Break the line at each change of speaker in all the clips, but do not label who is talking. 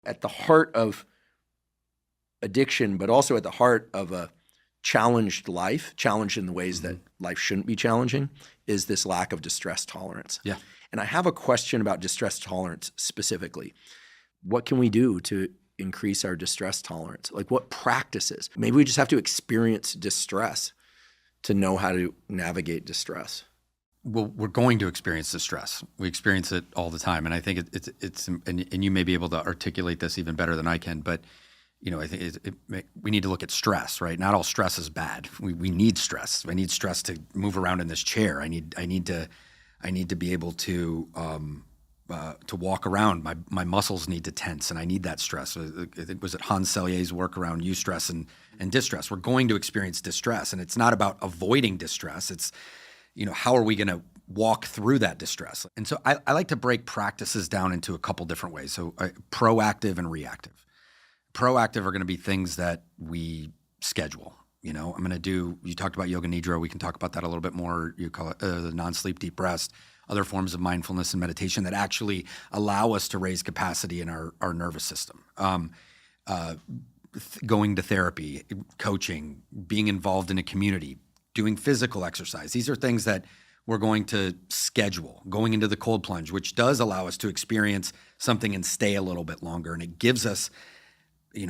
At the heart of addiction, but also at the heart of a challenged life, challenged in the ways that life shouldn't be challenging, is this lack of distress tolerance.
Yeah.
And I have a question about distress tolerance specifically. What can we do to increase our distress tolerance? Like, what practices? Maybe we just have to experience distress to know how to navigate distress.
Well, we're going to experience distress. We experience it all the time. And I think it's and you may be able to articulate this even better than I can, but I think we need to look at stress, right? Not all stress is bad. We need stress. I need stress to move around in this chair. I need to be able to walk around. My muscles need to tense, and I need that stress. Was it Hans Selye's work around eustress and distress? We're going to experience distress, and it's not about avoiding distress. It's how are we going to walk through that distress? And so I like to break practices down into a couple different ways. So proactive and reactive. Proactive are going to be things that we schedule. I'm going to do, you talked about yoga nidra. We can talk about that a little bit more. You call it the non-sleep deep rest, other forms of mindfulness and meditation that actually allow us to raise capacity in our nervous system. Going to therapy, coaching, being involved in a community, doing physical exercise. These are things that we're going to schedule. Going into the cold plunge, which does allow us to experience something and stay a little bit longer. And it gives us, we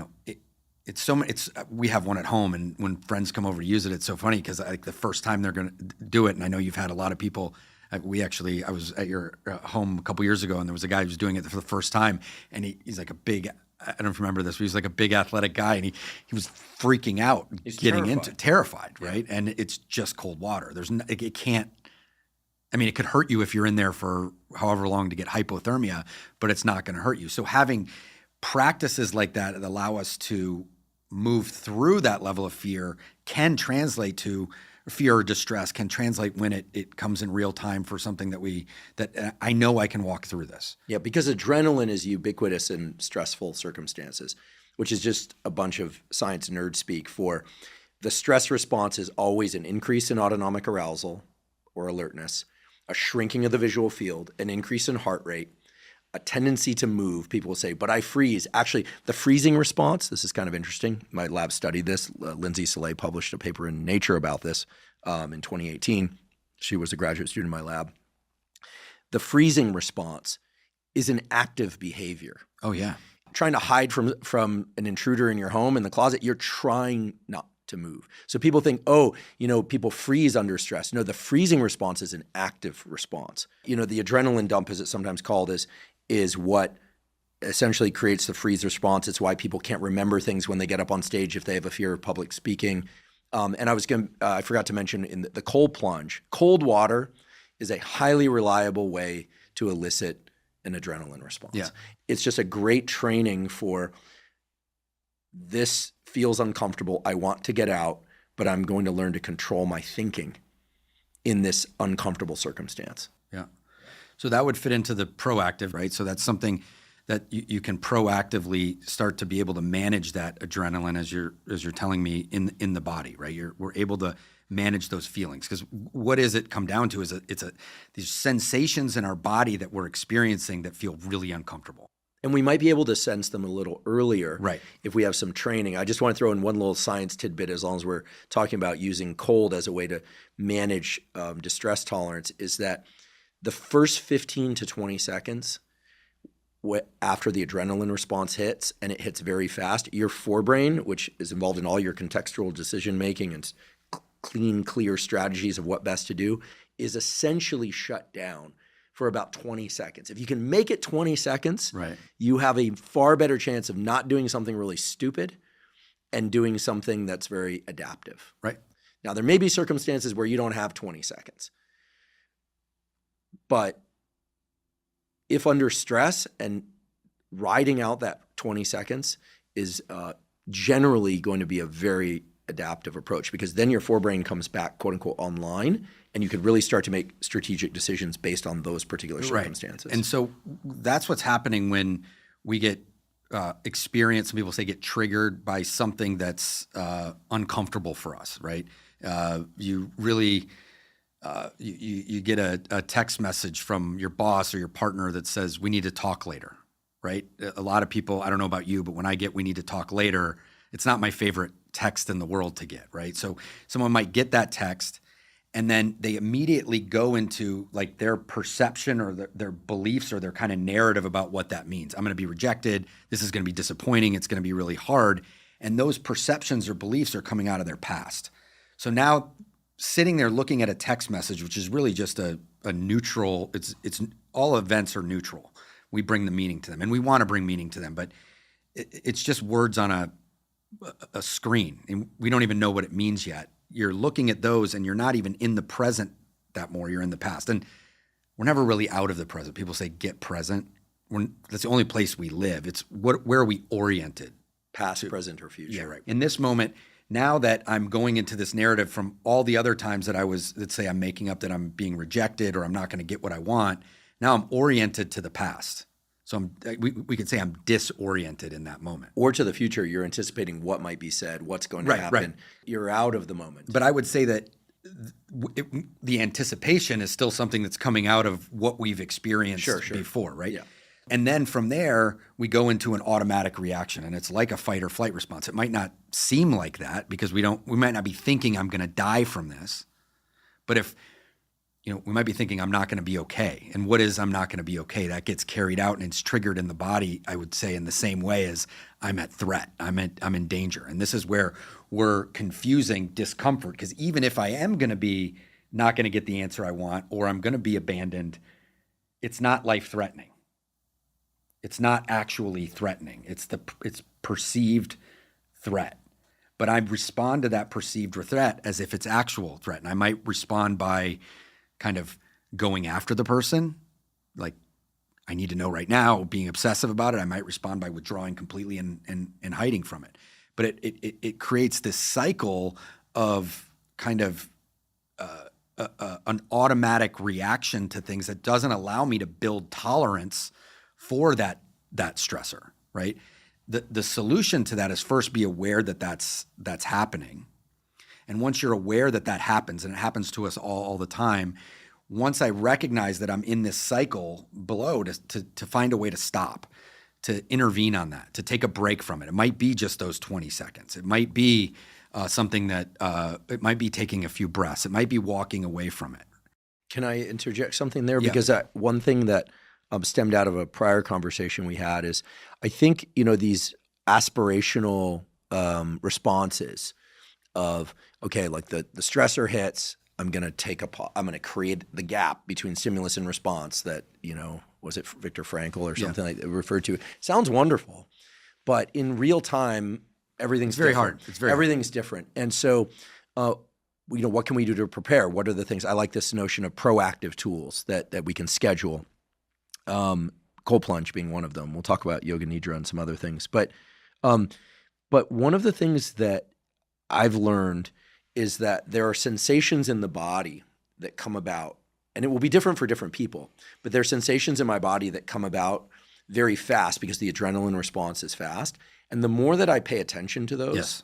have one at home, and when friends come over to use it, it's so funny because the first time they're going to do it, and I know you've had a lot of people. I was at your home a couple years ago, and there was a guy who was doing it for the first time, and he's like a big. I don't know if you remember this, but he's like a big athletic guy, and he was freaking out,
he's
terrified, right? Yeah. And it's just cold water. It can't. I mean, it could hurt you if you're in there for however long to get hypothermia, but it's not going to hurt you. So having practices like that allow us to move through that level of fear can translate to fear or distress, can translate when it comes in real time for something that I know I can walk through this.
Yeah, because adrenaline is ubiquitous in stressful circumstances, which is just a bunch of science nerd speak for the stress response is always an increase in autonomic arousal or alertness, a shrinking of the visual field, an increase in heart rate, a tendency to move. People will say, but I freeze. Actually, the freezing response, this is kind of interesting. My lab studied this. Lindsay Soave published a paper in Nature about this in 2018. She was a graduate student in my lab. The freezing response is an active behavior.
Oh, yeah.
Trying to hide from an intruder in your home in the closet, you're trying not to move. So people think, people freeze under stress. No, the freezing response is an active response. The adrenaline dump, as it's sometimes called, is what essentially creates the freeze response. It's why people can't remember things when they get up on stage if they have a fear of public speaking. And I forgot to mention in the cold plunge, cold water is a highly reliable way to elicit an adrenaline response.
Yeah.
It's just a great training for this feels uncomfortable. I want to get out, but I'm going to learn to control my thinking in this uncomfortable circumstance.
Yeah. So that would fit into the proactive, right? So that's something that you can proactively start to be able to manage that adrenaline as you're telling me in the body, right? We're able to manage those feelings, because what does it come down to is these sensations in our body that we're experiencing that feel really uncomfortable.
And we might be able to sense them a little earlier,
right,
if we have some training. I just want to throw in one little science tidbit, as long as we're talking about using cold as a way to manage distress tolerance, is that the first 15 to 20 seconds after the adrenaline response hits, and it hits very fast, your forebrain, which is involved in all your contextual decision-making and clean, clear strategies of what best to do, is essentially shut down for about 20 seconds. If you can make it 20 seconds,
right,
you have a far better chance of not doing something really stupid and doing something that's very adaptive.
Right.
Now, there may be circumstances where you don't have 20 seconds. But if under stress, and riding out that 20 seconds is generally going to be a very adaptive approach, because then your forebrain comes back, quote unquote, online, and you could really start to make strategic decisions based on those particular circumstances.
Right. And so that's what's happening when we get experienced. Some people say get triggered by something that's uncomfortable for us, right? You really you get a text message from your boss or your partner that says, we need to talk later, right? A lot of people, I don't know about you, but when I get, we need to talk later, it's not my favorite text in the world to get, right? So someone might get that text and then they immediately go into like their perception or their beliefs or their kind of narrative about what that means. I'm going to be rejected. This is going to be disappointing. It's going to be really hard. And those perceptions or beliefs are coming out of their past. So now sitting there looking at a text message, which is really just a neutral, it's all events are neutral. We bring the meaning to them and we want to bring meaning to them, but it's just words on a screen and we don't even know what it means yet. You're looking at those and you're not even in the present that more, you're in the past. And we're never really out of the present. People say get present. That's the only place we live. It's where are we oriented?
Past, present, or future.
Yeah, right. In this moment, now that I'm going into this narrative from all the other times that let's say I'm making up that I'm being rejected or I'm not going to get what I want, now I'm oriented to the past. So we could say I'm disoriented in that moment.
Or to the future, you're anticipating what might be said, what's going to happen. Right. You're out of the moment.
But I would say that the anticipation is still something that's coming out of what we've experienced before, right?
Yeah.
And then from there, we go into an automatic reaction, and it's like a fight or flight response. It might not seem like that because we might not be thinking I'm going to die from this, but we might be thinking I'm not going to be okay. And what is I'm not going to be okay? That gets carried out and it's triggered in the body, I would say, in the same way as I'm at threat, I'm in danger. And this is where we're confusing discomfort, because even if I am going to be not going to get the answer I want or I'm going to be abandoned, it's not life-threatening. It's not actually threatening. It's perceived threat. But I respond to that perceived threat as if it's actual threat. And I might respond by kind of going after the person, like I need to know right now, being obsessive about it. I might respond by withdrawing completely and hiding from it. But it creates this cycle of kind of an automatic reaction to things that doesn't allow me to build tolerance for that stressor, right? The solution to that is first be aware that that's happening. And once you're aware that happens, and it happens to us all the time, once I recognize that I'm in this cycle below, to find a way to stop, to intervene on that, to take a break from it. It might be just those 20 seconds. It might be something that it might be taking a few breaths. It might be walking away from it.
Can I interject something there?
Yeah.
Because one thing that stemmed out of a prior conversation we had is I think, these aspirational responses of, okay, like the stressor hits, I'm going to take I'm going to create the gap between stimulus and response that, was it Viktor Frankl or something like that referred to? Sounds wonderful, but in real time, everything's
very
different.
hard. It's very
Everything's different. And so, what can we do to prepare? What are the things? I like this notion of proactive tools that we can schedule. Cold plunge being one of them. We'll talk about yoga nidra and some other things. But one of the things that I've learned is that there are sensations in the body that come about, and it will be different for different people, but there are sensations in my body that come about very fast because the adrenaline response is fast. And the more that I pay attention to those,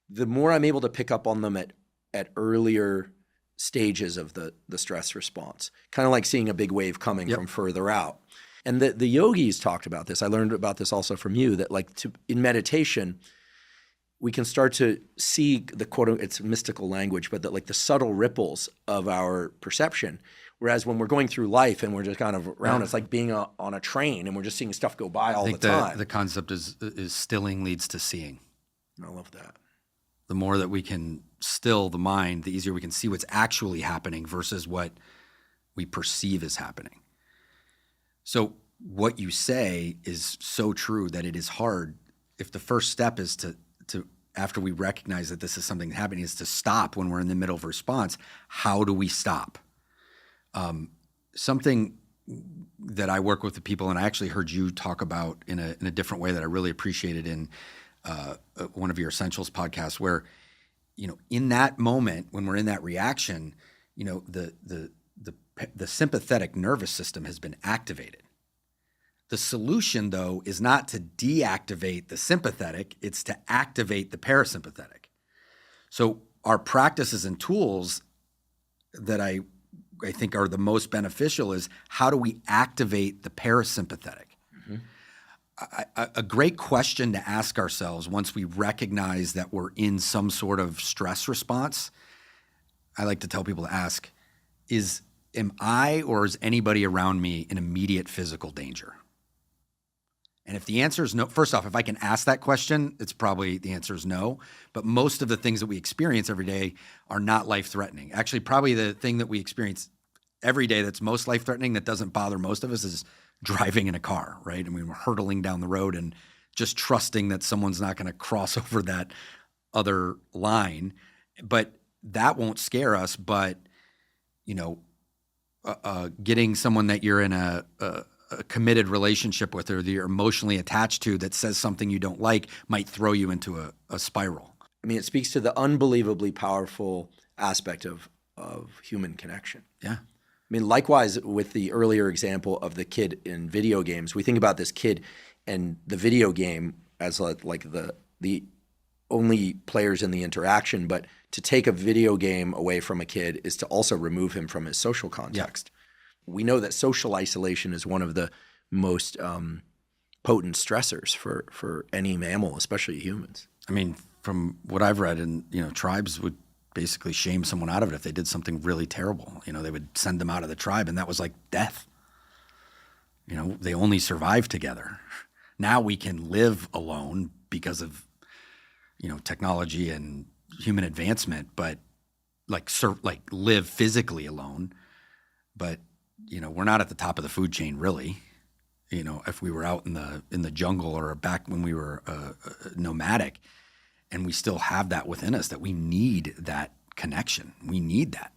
the more I'm able to pick up on them at earlier stages of the stress response, kind of like seeing a big wave coming from further out. And the yogis talked about this. I learned about this also from you, that in meditation, we can start to see the quote, it's mystical language, but the subtle ripples of our perception. Whereas when we're going through life and we're just kind of around, it's like being on a train and we're just seeing stuff go by all the time.
The concept is stilling leads to seeing.
I love that.
The more that we can still the mind, the easier we can see what's actually happening versus what we perceive is happening. So what you say is so true that it is hard. If the first step is to after we recognize that this is something happening, is to stop when we're in the middle of a response. How do we stop? Something that I work with the people, and I actually heard you talk about in a different way that I really appreciated in one of your Essentials podcasts, where, in that moment when we're in that reaction, the sympathetic nervous system has been activated. The solution, though, is not to deactivate the sympathetic, it's to activate the parasympathetic. So our practices and tools that I think are the most beneficial is how do we activate the parasympathetic? Mm-hmm. A great question to ask ourselves once we recognize that we're in some sort of stress response, I like to tell people to ask, am I or is anybody around me in immediate physical danger? And if the answer is no, first off, if I can ask that question, it's probably the answer is no. But most of the things that we experience every day are not life-threatening. Actually, probably the thing that we experience every day that's most life-threatening that doesn't bother most of us is driving in a car, right? I mean, we're hurtling down the road and just trusting that someone's not going to cross over that other line. But that won't scare us. But, getting someone that you're in a committed relationship with or that you're emotionally attached to that says something you don't like might throw you into a spiral.
I mean, it speaks to the unbelievably powerful aspect of human connection.
Yeah.
I mean, likewise, with the earlier example of the kid in video games, we think about this kid and the video game as like the only players in the interaction, but to take a video game away from a kid is to also remove him from his social context. Yeah. We know that social isolation is one of the most potent stressors for any mammal, especially humans.
I mean, from what I've read, and tribes would basically shame someone out of it if they did something really terrible. They would send them out of the tribe, and that was like death. They only survived together. Now we can live alone because of technology and human advancement, but like live physically alone. But we're not at the top of the food chain, really. If we were out in the jungle or back when we were nomadic, and we still have that within us, that we need that connection. We need that.